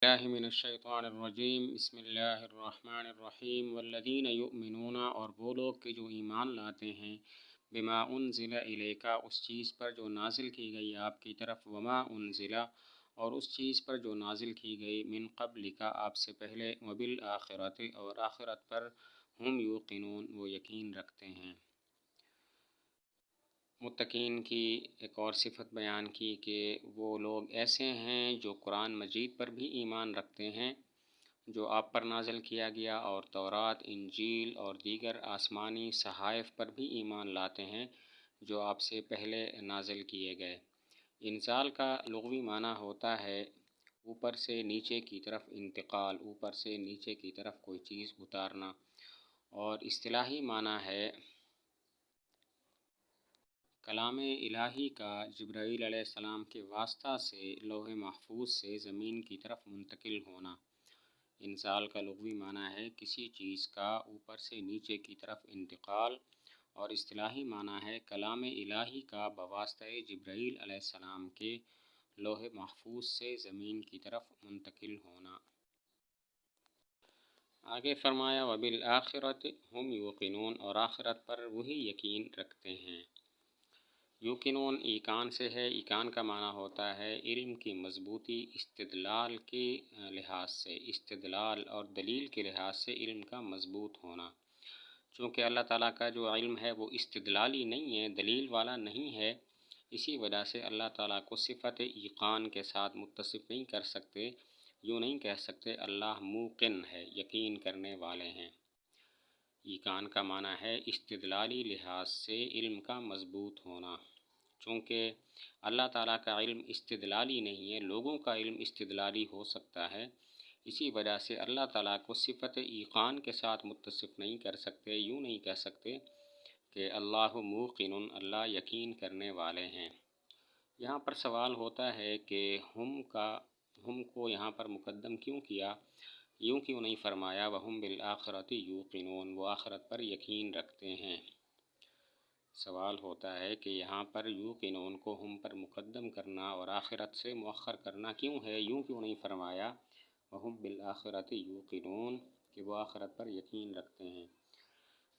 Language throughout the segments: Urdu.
اللہ من الشیطان الرجیم بسم اللہ الرحمن الرحیم والذین یؤمنون، اور وہ لوگ کہ جو ایمان لاتے ہیں، بما انزل الیکا، اس چیز پر جو نازل کی گئی آپ کی طرف، وما انزل، اور اس چیز پر جو نازل کی گئی من قبلکا آپ سے پہلے، وبالآخرۃ، اور آخرت پر، ہم یوقنون وہ یقین رکھتے ہیں۔ متقین کی ایک اور صفت بیان کی کہ وہ لوگ ایسے ہیں جو قرآن مجید پر بھی ایمان رکھتے ہیں جو آپ پر نازل کیا گیا، اور تورات، انجیل اور دیگر آسمانی صحائف پر بھی ایمان لاتے ہیں جو آپ سے پہلے نازل کیے گئے۔ انزال کا لغوی معنی ہوتا ہے اوپر سے نیچے کی طرف انتقال، اوپر سے نیچے کی طرف کوئی چیز اتارنا، اور اصطلاحی معنی ہے کلام الہی کا جبرائیل علیہ السلام کے واسطہ سے لوح محفوظ سے زمین کی طرف منتقل ہونا۔ انزال کا لغوی معنی ہے کسی چیز کا اوپر سے نیچے کی طرف انتقال، اور اصطلاحی معنی ہے کلام الہی کا بواسطہ جبرائیل علیہ السلام کے لوح محفوظ سے زمین کی طرف منتقل ہونا۔ آگے فرمایا وبالآخرۃ ہم یوقنون، اور آخرت پر وہی یقین رکھتے ہیں۔ یوقنون ایقان سے ہے۔ ایقان کا معنی ہوتا ہے علم کی مضبوطی، استدلال کے لحاظ سے، استدلال اور دلیل کے لحاظ سے علم کا مضبوط ہونا۔ چونکہ اللہ تعالیٰ کا جو علم ہے وہ استدلالی نہیں ہے، دلیل والا نہیں ہے، اسی وجہ سے اللہ تعالیٰ کو صفت ایقان کے ساتھ متصف نہیں کر سکتے۔ یوں نہیں کہہ سکتے اللہ موقن ہے، یقین کرنے والے ہیں۔ ایقان کا معنی ہے استدلالی لحاظ سے علم کا مضبوط ہونا۔ چونکہ اللہ تعالیٰ کا علم استدلالی نہیں ہے، لوگوں کا علم استدلالی ہو سکتا ہے، اسی وجہ سے اللہ تعالیٰ کو صفت ایقان کے ساتھ متصف نہیں کر سکتے۔ یوں نہیں کہہ سکتے کہ اللہ موقن، اللہ یقین کرنے والے ہیں۔ یہاں پر سوال ہوتا ہے کہ ہم کو یہاں پر مقدم کیوں کیا، یوں کیوں نہیں فرمایا وَهُمْ بِالْآخِرَةِ یوقنون، وہ آخرت پر یقین رکھتے ہیں۔ سوال ہوتا ہے کہ یہاں پر یوقنون کو ہم پر مقدم کرنا اور آخرت سے مؤخر کرنا کیوں ہے، یوں کیوں نہیں فرمایا وَهُمْ بِالْآخِرَةِ یوقنون کہ وہ آخرت پر یقین رکھتے ہیں۔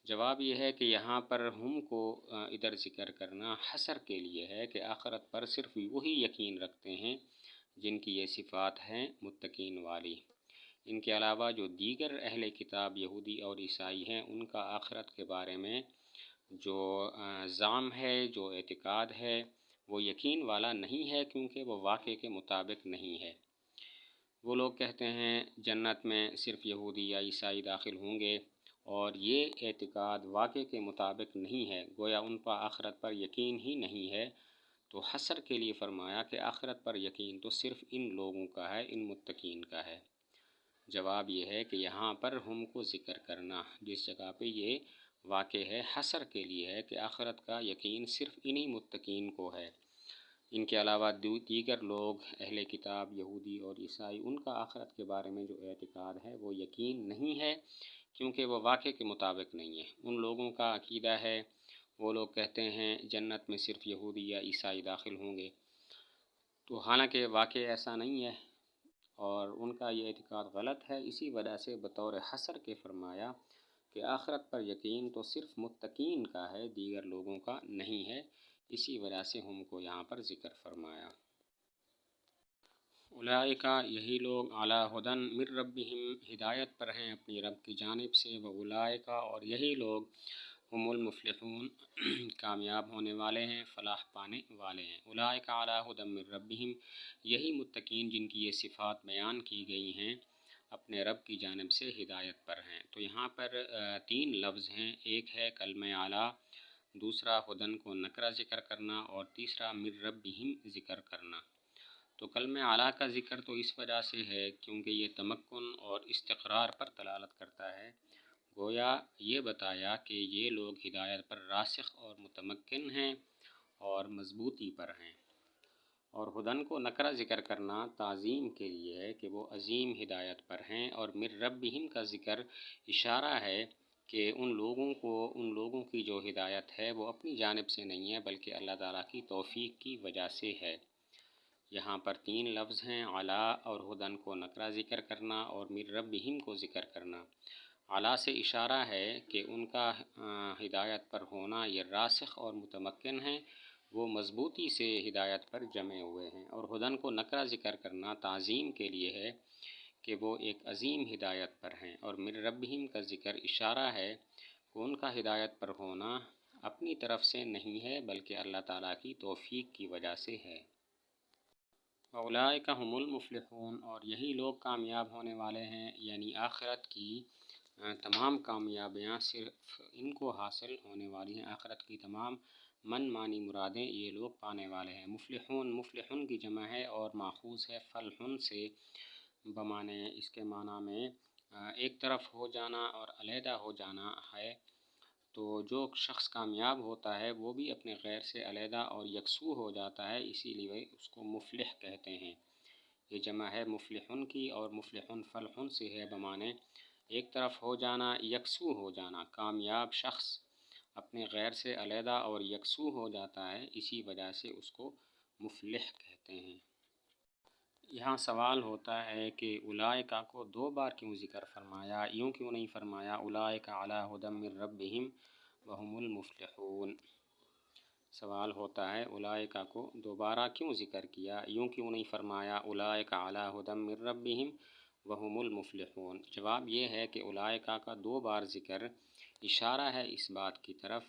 جواب یہ ہے کہ یہاں پر ہم کو ادھر ذکر کرنا حصر کے لیے ہے کہ آخرت پر صرف وہی یقین رکھتے ہیں جن کی یہ صفات ہیں متقین والی۔ ان کے علاوہ جو دیگر اہل کتاب یہودی اور عیسائی ہیں، ان کا آخرت کے بارے میں جو زعم ہے، جو اعتقاد ہے، وہ یقین والا نہیں ہے، کیونکہ وہ واقع کے مطابق نہیں ہے۔ وہ لوگ کہتے ہیں جنت میں صرف یہودی یا عیسائی داخل ہوں گے، اور یہ اعتقاد واقع کے مطابق نہیں ہے، گویا ان پر آخرت پر یقین ہی نہیں ہے۔ تو حصر کے لیے فرمایا کہ آخرت پر یقین تو صرف ان لوگوں کا ہے، ان متقین کا ہے۔ جواب یہ ہے کہ یہاں پر ہم کو ذکر کرنا جس جگہ پہ یہ واقع ہے، حصر کے لیے ہے کہ آخرت کا یقین صرف انہی متقین کو ہے۔ ان کے علاوہ دیگر لوگ اہل کتاب یہودی اور عیسائی، ان کا آخرت کے بارے میں جو اعتقاد ہے وہ یقین نہیں ہے، کیونکہ وہ واقع کے مطابق نہیں ہے۔ ان لوگوں کا عقیدہ ہے، وہ لوگ کہتے ہیں جنت میں صرف یہودی یا عیسائی داخل ہوں گے، تو حالانکہ واقع ایسا نہیں ہے، اور ان کا یہ اعتقاد غلط ہے۔ اسی وجہ سے بطور حصر کے فرمایا کہ آخرت پر یقین تو صرف متقین کا ہے، دیگر لوگوں کا نہیں ہے، اسی وجہ سے ہم کو یہاں پر ذکر فرمایا۔ اولئک، یہی لوگ، علی ھدی من ربہم، ہدایت پر ہیں اپنی رب کی جانب سے، واولئک، اور یہی لوگ، ہم المفلحون، کامیاب ہونے والے ہیں، فلاح پانے والے ہیں۔ اولئک علی ھدی من ربہم، یہی متقین جن کی یہ صفات بیان کی گئی ہیں، اپنے رب کی جانب سے ہدایت پر ہیں۔ تو یہاں پر تین لفظ ہیں، ایک ہے کلمہ اعلیٰ، دوسرا ھدی کو نکرہ ذکر کرنا، اور تیسرا من ربہم ذکر کرنا۔ تو کلمہ اعلیٰ کا ذکر تو اس وجہ سے ہے کیونکہ یہ تمکن اور استقرار پر دلالت کرتا ہے، گویا یہ بتایا کہ یہ لوگ ہدایت پر راسخ اور متمکن ہیں اور مضبوطی پر ہیں۔ اور ھدی کو نکرہ ذکر کرنا تعظیم کے لیے ہے کہ وہ عظیم ہدایت پر ہیں، اور من ربہم کا ذکر اشارہ ہے کہ ان لوگوں کی جو ہدایت ہے وہ اپنی جانب سے نہیں ہے، بلکہ اللہ تعالیٰ کی توفیق کی وجہ سے ہے۔ یہاں پر 3 لفظ ہیں، علا اور ہدن کو نکرہ ذکر کرنا اور من ربہم کو ذکر کرنا۔ علا سے اشارہ ہے کہ ان کا ہدایت پر ہونا یہ راسخ اور متمکن ہیں، وہ مضبوطی سے ہدایت پر جمے ہوئے ہیں، اور ہدن کو نکرہ ذکر کرنا تعظیم کے لیے ہے کہ وہ ایک عظیم ہدایت پر ہیں، اور من ربہم کا ذکر اشارہ ہے کہ ان کا ہدایت پر ہونا اپنی طرف سے نہیں ہے بلکہ اللہ تعالیٰ کی توفیق کی وجہ سے ہے۔ اولئک هم المفلحون، اور یہی لوگ کامیاب ہونے والے ہیں، یعنی آخرت کی تمام کامیابیاں صرف ان کو حاصل ہونے والی ہیں، آخرت کی تمام من مانی مرادیں یہ لوگ پانے والے ہیں۔ مفلحون، مفلحون کی جمع ہے اور ماخوذ ہے فلحن سے، بمانے اس کے معنی میں ایک طرف ہو جانا اور علیحدہ ہو جانا ہے۔ تو جو شخص کامیاب ہوتا ہے وہ بھی اپنے غیر سے علیحدہ اور یکسو ہو جاتا ہے، اسی لیے اس کو مفلح کہتے ہیں۔ یہ جمع ہے مفلحن کی، اور مفلحن فلحن سے ہے، بمانے ایک طرف ہو جانا، یکسو ہو جانا۔ کامیاب شخص اپنے غیر سے علیحدہ اور یکسو ہو جاتا ہے، اسی وجہ سے اس کو مفلح کہتے ہیں۔ یہاں سوال ہوتا ہے کہ اولئک کو 2 بار کیوں ذکر فرمایا، یوں کیوں نہیں فرمایا اولئک علی ھدی من ربہم وہم المفلحون۔ سوال ہوتا ہے اولئک کو دوبارہ کیوں ذکر کیا، یوں کیوں نہیں فرمایا اولئک علی ھدی من ربہم وہم المفلحون۔ جواب یہ ہے کہ اولئک کا 2 بار ذکر اشارہ ہے اس بات کی طرف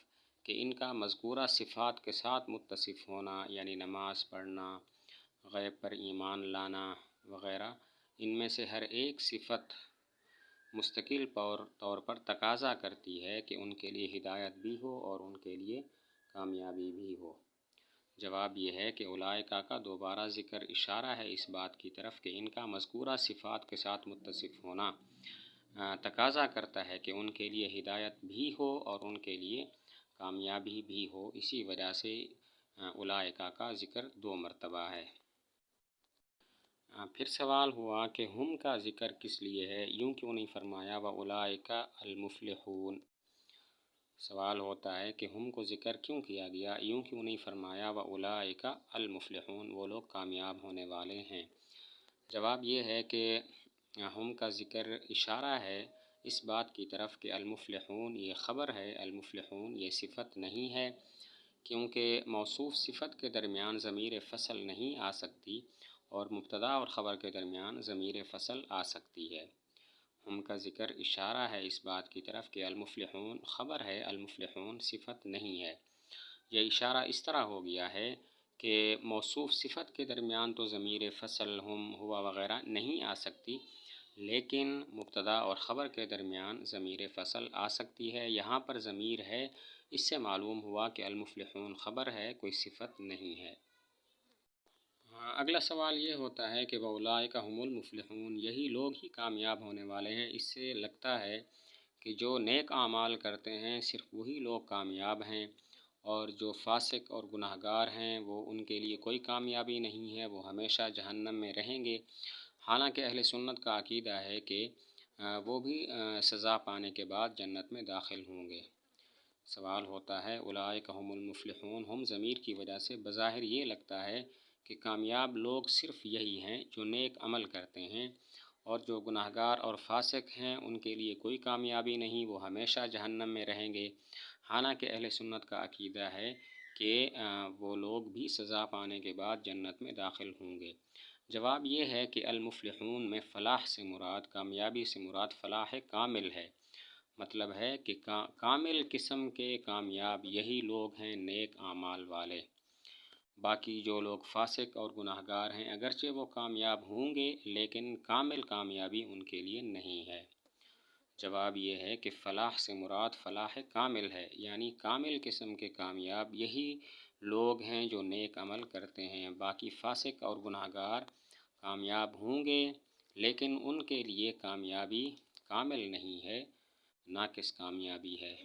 کہ ان کا مذکورہ صفات کے ساتھ متصف ہونا، یعنی نماز پڑھنا، غیب پر ایمان لانا وغیرہ، ان میں سے ہر ایک صفت مستقل طور پر تقاضا کرتی ہے کہ ان کے لیے ہدایت بھی ہو اور ان کے لیے کامیابی بھی ہو۔ جواب یہ ہے کہ اولئک کا دوبارہ ذکر اشارہ ہے اس بات کی طرف کہ ان کا مذکورہ صفات کے ساتھ متصف ہونا تقاضا کرتا ہے کہ ان کے لیے ہدایت بھی ہو اور ان کے لیے کامیابی بھی ہو، اسی وجہ سے اولئک کا ذکر 2 مرتبہ ہے۔ پھر سوال ہوا کہ ہم کا ذکر کس لیے ہے، یوں کیوں نہیں فرمایا وَأُولَئِكَ الْمُفْلِحُونَ۔ سوال ہوتا ہے کہ ہم کو ذکر کیوں کیا گیا، یوں کیوں نہیں فرمایا وَأُولَئِكَ الْمُفْلِحُونَ، وہ لوگ کامیاب ہونے والے ہیں۔ جواب یہ ہے کہ ہم کا ذکر اشارہ ہے اس بات کی طرف کہ المفلحون یہ خبر ہے، المفلحون یہ صفت نہیں ہے، کیونکہ موصوف صفت کے درمیان ضمیر فصل نہیں آ سکتی اور مبتدا اور خبر کے درمیان ضمیر فصل آ سکتی ہے۔ ہم کا ذکر اشارہ ہے اس بات کی طرف کہ المفلحون خبر ہے، المفلحون صفت نہیں ہے۔ یہ اشارہ اس طرح ہو گیا ہے کہ موصوف صفت کے درمیان تو ضمیر فصل ہم، ہوا وغیرہ نہیں آ سکتی، لیکن مبتدا اور خبر کے درمیان ضمیر فصل آ سکتی ہے۔ یہاں پر ضمیر ہے، اس سے معلوم ہوا کہ المفلحون خبر ہے، کوئی صفت نہیں ہے۔ اگلا سوال یہ ہوتا ہے کہ وَأُولَئِكَ هُمُ الْمُفْلِحُونَ، یہی لوگ ہی کامیاب ہونے والے ہیں۔ اس سے لگتا ہے کہ جو نیک اعمال کرتے ہیں صرف وہی لوگ کامیاب ہیں، اور جو فاسق اور گناہ گار ہیں وہ ان کے لیے کوئی کامیابی نہیں ہے، وہ ہمیشہ جہنم میں رہیں گے۔ حالانکہ اہل سنت کا عقیدہ ہے کہ وہ بھی سزا پانے کے بعد جنت میں داخل ہوں گے۔ سوال ہوتا ہے اولئک هم المفلحون، ہم ضمیر کی وجہ سے بظاہر یہ لگتا ہے کہ کامیاب لوگ صرف یہی ہیں جو نیک عمل کرتے ہیں، اور جو گناہ گار اور فاسق ہیں ان کے لیے کوئی کامیابی نہیں، وہ ہمیشہ جہنم میں رہیں گے۔ حالانکہ اہل سنت کا عقیدہ ہے کہ وہ لوگ بھی سزا پانے کے بعد جنت میں داخل ہوں گے۔ جواب یہ ہے کہ المفلحون میں فلاح سے مراد، کامیابی سے مراد فلاح کامل ہے۔ مطلب ہے کہ کامل قسم کے کامیاب یہی لوگ ہیں نیک اعمال والے۔ باقی جو لوگ فاسق اور گناہ گار ہیں اگرچہ وہ کامیاب ہوں گے لیکن کامل کامیابی ان کے لیے نہیں ہے۔ جواب یہ ہے کہ فلاح سے مراد فلاح کامل ہے، یعنی کامل قسم کے کامیاب یہی لوگ ہیں جو نیک عمل کرتے ہیں۔ باقی فاسق اور گناہ گار کامیاب ہوں گے لیکن ان کے لیے کامیابی کامل نہیں ہے، ناقص کامیابی ہے۔